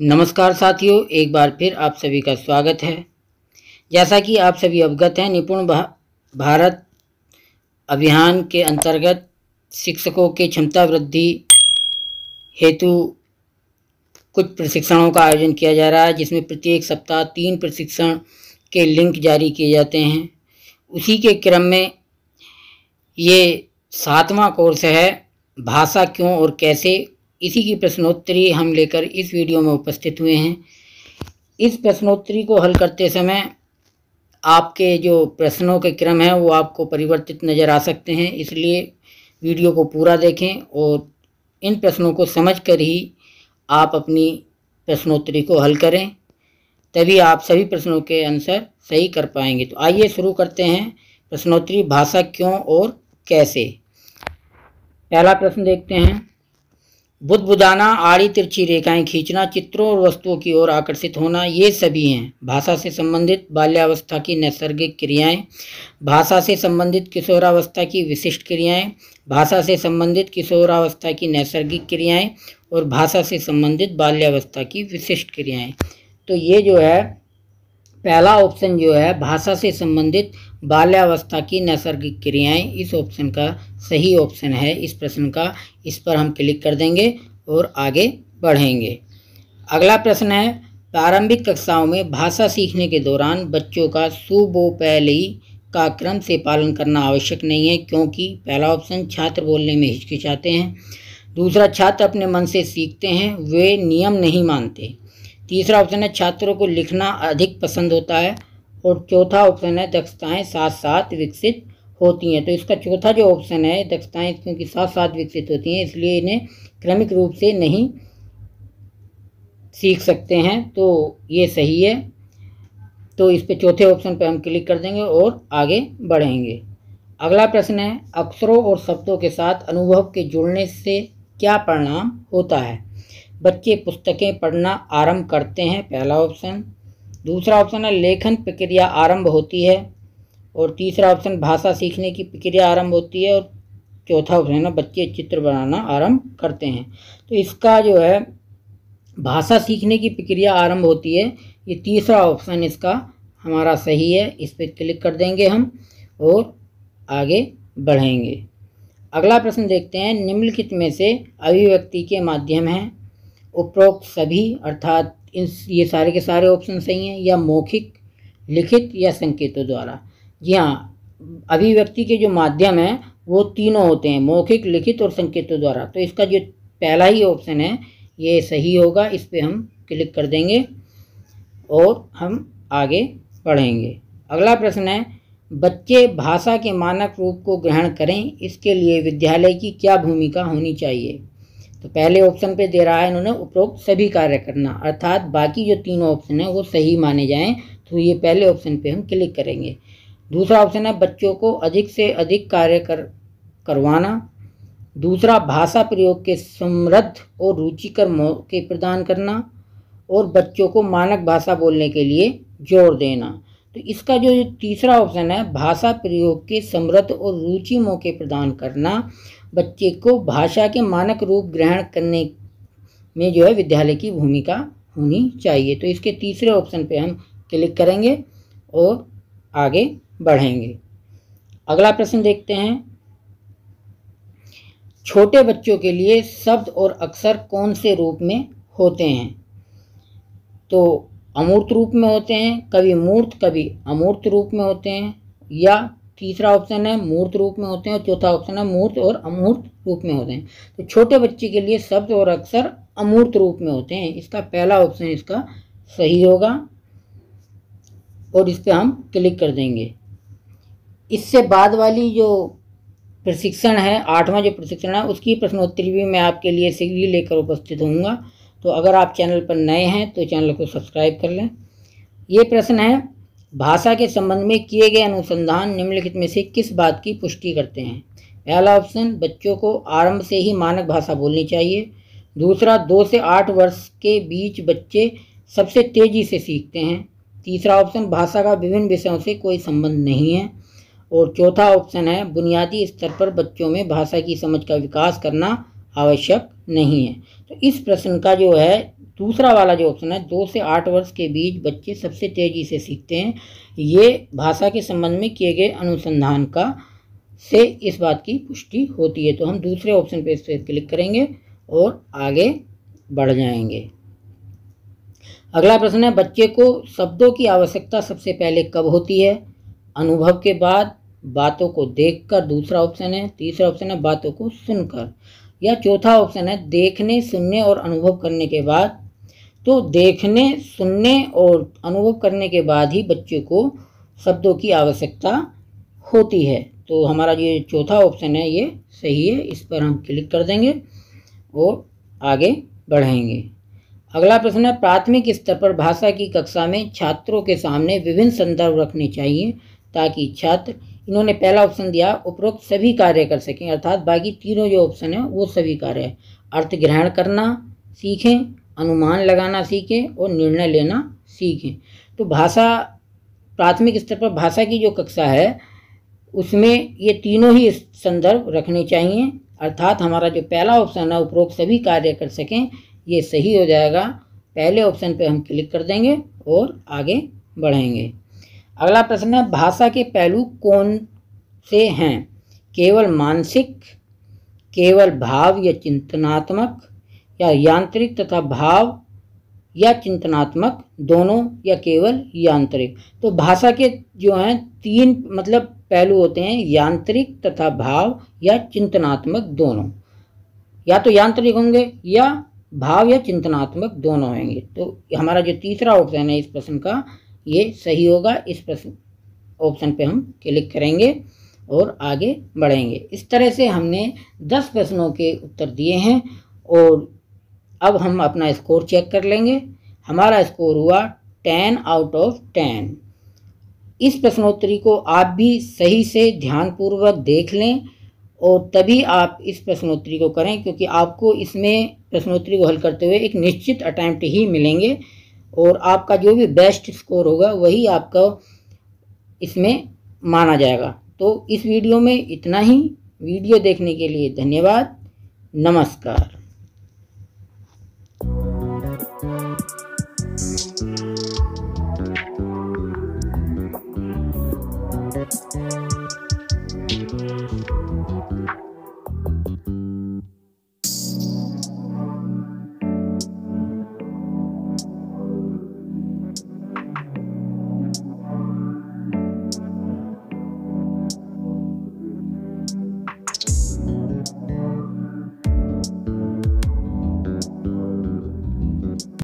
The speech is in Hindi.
नमस्कार साथियों, एक बार फिर आप सभी का स्वागत है। जैसा कि आप सभी अवगत हैं, निपुण भारत अभियान के अंतर्गत शिक्षकों के क्षमता वृद्धि हेतु कुछ प्रशिक्षणों का आयोजन किया जा रहा है, जिसमें प्रत्येक सप्ताह 3 प्रशिक्षण के लिंक जारी किए जाते हैं। उसी के क्रम में ये 7वां कोर्स है, भाषा क्यों और कैसे। इसी की प्रश्नोत्तरी हम लेकर इस वीडियो में उपस्थित हुए हैं। इस प्रश्नोत्तरी को हल करते समय आपके जो प्रश्नों के क्रम है वो आपको परिवर्तित नज़र आ सकते हैं, इसलिए वीडियो को पूरा देखें और इन प्रश्नों को समझकर ही आप अपनी प्रश्नोत्तरी को हल करें, तभी आप सभी प्रश्नों के आंसर सही कर पाएंगे। तो आइए शुरू करते हैं प्रश्नोत्तरी, भाषा क्यों और कैसे। पहला प्रश्न देखते हैं। बुदबुदाना, आड़ी तिरछी रेखाएं खींचना, चित्रों और वस्तुओं की ओर आकर्षित होना, ये सभी हैं भाषा से संबंधित बाल्यावस्था की नैसर्गिक क्रियाएं। भाषा से संबंधित किशोरावस्था की विशिष्ट क्रियाएं, भाषा से संबंधित किशोरावस्था की नैसर्गिक क्रियाएं और भाषा से संबंधित बाल्यावस्था की विशिष्ट क्रियाएं। तो ये जो है पहला ऑप्शन जो है भाषा से संबंधित बाल्यावस्था की नैसर्गिक क्रियाएं, इस ऑप्शन का सही ऑप्शन है इस प्रश्न का। इस पर हम क्लिक कर देंगे और आगे बढ़ेंगे। अगला प्रश्न है, प्रारंभिक कक्षाओं में भाषा सीखने के दौरान बच्चों का सुबोपैली का क्रम से पालन करना आवश्यक नहीं है, क्योंकि पहला ऑप्शन छात्र बोलने में हिचकिचाते हैं, दूसरा छात्र अपने मन से सीखते हैं, वे नियम नहीं मानते, तीसरा ऑप्शन है छात्रों को लिखना अधिक पसंद होता है, और चौथा ऑप्शन है दक्षताएं साथ साथ विकसित होती हैं। तो इसका चौथा जो ऑप्शन है, दक्षताएं क्योंकि साथ साथ विकसित होती हैं इसलिए इन्हें क्रमिक रूप से नहीं सीख सकते हैं, तो ये सही है। तो इस पे चौथे ऑप्शन पे हम क्लिक कर देंगे और आगे बढ़ेंगे। अगला प्रश्न है, अक्षरों और शब्दों के साथ अनुभव के जुड़ने से क्या परिणाम होता है। बच्चे पुस्तकें पढ़ना आरंभ करते हैं, पहला ऑप्शन, दूसरा ऑप्शन है लेखन प्रक्रिया आरंभ होती है, और तीसरा ऑप्शन भाषा सीखने की प्रक्रिया आरंभ होती है, और चौथा ऑप्शन है बच्चे चित्र बनाना आरंभ करते हैं। तो इसका जो है भाषा सीखने की प्रक्रिया आरंभ होती है, ये तीसरा ऑप्शन इसका हमारा सही है। इस पर क्लिक कर देंगे हम और आगे बढ़ेंगे। अगला प्रश्न देखते हैं, निम्नलिखित में से अभिव्यक्ति के माध्यम हैं उपरोक्त सभी, अर्थात ये सारे के सारे ऑप्शन सही हैं, या मौखिक, लिखित या संकेतों द्वारा। जी हाँ, अभिव्यक्ति के जो माध्यम हैं वो तीनों होते हैं, मौखिक, लिखित और संकेतों द्वारा। तो इसका जो पहला ही ऑप्शन है ये सही होगा। इस पे हम क्लिक कर देंगे और हम आगे बढ़ेंगे। अगला प्रश्न है, बच्चे भाषा के मानक रूप को ग्रहण करें, इसके लिए विद्यालय की क्या भूमिका होनी चाहिए। तो पहले ऑप्शन पे दे रहा है इन्होंने उपरोक्त सभी कार्य करना, अर्थात बाकी जो तीनों ऑप्शन है वो सही माने जाएं, तो ये पहले ऑप्शन पे हम क्लिक करेंगे। दूसरा ऑप्शन है बच्चों को अधिक से अधिक कार्य करवाना, दूसरा भाषा प्रयोग के समृद्ध और रुचिकर मौके प्रदान करना, और बच्चों को मानक भाषा बोलने के लिए जोर देना। तो इसका जो तीसरा ऑप्शन है भाषा प्रयोग के समृद्ध और रुचि मौके प्रदान करना, बच्चे को भाषा के मानक रूप ग्रहण करने में जो है विद्यालय की भूमिका होनी चाहिए। तो इसके तीसरे ऑप्शन पे हम क्लिक करेंगे और आगे बढ़ेंगे। अगला प्रश्न देखते हैं, छोटे बच्चों के लिए शब्द और अक्षर कौन से रूप में होते हैं। तो अमूर्त रूप में होते हैं, कभी मूर्त कभी अमूर्त रूप में होते हैं, या तीसरा ऑप्शन है मूर्त रूप में होते हैं, और चौथा ऑप्शन है मूर्त और अमूर्त रूप में होते हैं। तो छोटे बच्चे के लिए शब्द और अक्षर अमूर्त रूप में होते हैं, इसका पहला ऑप्शन इसका सही होगा और इस पर हम क्लिक कर देंगे। इससे बाद वाली जो प्रशिक्षण है, 8वां जो प्रशिक्षण है, उसकी प्रश्नोत्तरी भी मैं आपके लिए शीघ्र लेकर उपस्थित होऊंगा। तो अगर आप चैनल पर नए हैं तो चैनल को सब्सक्राइब कर लें। ये प्रश्न है, भाषा के संबंध में किए गए अनुसंधान निम्नलिखित में से किस बात की पुष्टि करते हैं। पहला ऑप्शन, बच्चों को आरंभ से ही मानक भाषा बोलनी चाहिए, दूसरा 2 से 8 वर्ष के बीच बच्चे सबसे तेजी से सीखते हैं, तीसरा ऑप्शन भाषा का विभिन्न विषयों से कोई संबंध नहीं है, और चौथा ऑप्शन है बुनियादी स्तर पर बच्चों में भाषा की समझ का विकास करना आवश्यक नहीं है। तो इस प्रश्न का जो है दूसरा वाला जो ऑप्शन है 2 से 8 वर्ष के बीच बच्चे सबसे तेज़ी से सीखते हैं, ये भाषा के संबंध में किए गए अनुसंधान का से इस बात की पुष्टि होती है। तो हम दूसरे ऑप्शन पे इस पर क्लिक करेंगे और आगे बढ़ जाएंगे। अगला प्रश्न है, बच्चे को शब्दों की आवश्यकता सबसे पहले कब होती है? अनुभव के बाद, बातों को देखकर, दूसरा ऑप्शन है। तीसरा ऑप्शन है बातों को सुनकर, या चौथा ऑप्शन है देखने, सुनने और अनुभव करने के बाद। तो देखने, सुनने और अनुभव करने के बाद ही बच्चे को शब्दों की आवश्यकता होती है। तो हमारा ये चौथा ऑप्शन है ये सही है, इस पर हम क्लिक कर देंगे और आगे बढ़ेंगे। अगला प्रश्न है, प्राथमिक स्तर पर भाषा की कक्षा में छात्रों के सामने विभिन्न संदर्भ रखने चाहिए ताकि छात्र, इन्होंने पहला ऑप्शन दिया, उपरोक्त सभी कार्य कर सकें, अर्थात बाकी तीनों जो ऑप्शन है वो सभी कार्य है। अर्थ ग्रहण करना सीखें, अनुमान लगाना सीखें और निर्णय लेना सीखें। तो भाषा, प्राथमिक स्तर पर भाषा की जो कक्षा है उसमें ये तीनों ही संदर्भ रखने चाहिए, अर्थात हमारा जो पहला ऑप्शन है उपरोक्त सभी कार्य कर सकें, ये सही हो जाएगा। पहले ऑप्शन पे हम क्लिक कर देंगे और आगे बढ़ेंगे। अगला प्रश्न है, भाषा के पहलू कौन से हैं? केवल मानसिक, केवल भाव या चिंतनात्मक, या यांत्रिक तथा भाव या चिंतनात्मक दोनों, या केवल यांत्रिक। तो भाषा के जो हैं तीन मतलब पहलू होते हैं, यांत्रिक तथा भाव या चिंतनात्मक दोनों, या तो यांत्रिक होंगे या भाव या चिंतनात्मक दोनों होंगे। तो हमारा जो तीसरा ऑप्शन है इस प्रश्न का ये सही होगा। इस प्रश्न ऑप्शन पे हम क्लिक करेंगे और आगे बढ़ेंगे। इस तरह से हमने 10 प्रश्नों के उत्तर दिए हैं और अब हम अपना स्कोर चेक कर लेंगे। हमारा स्कोर हुआ 10 आउट ऑफ 10। इस प्रश्नोत्तरी को आप भी सही से ध्यानपूर्वक देख लें और तभी आप इस प्रश्नोत्तरी को करें, क्योंकि आपको इसमें प्रश्नोत्तरी को हल करते हुए एक निश्चित अटेम्प्ट ही मिलेंगे और आपका जो भी बेस्ट स्कोर होगा वही आपका इसमें माना जाएगा। तो इस वीडियो में इतना ही। वीडियो देखने के लिए धन्यवाद। नमस्कार।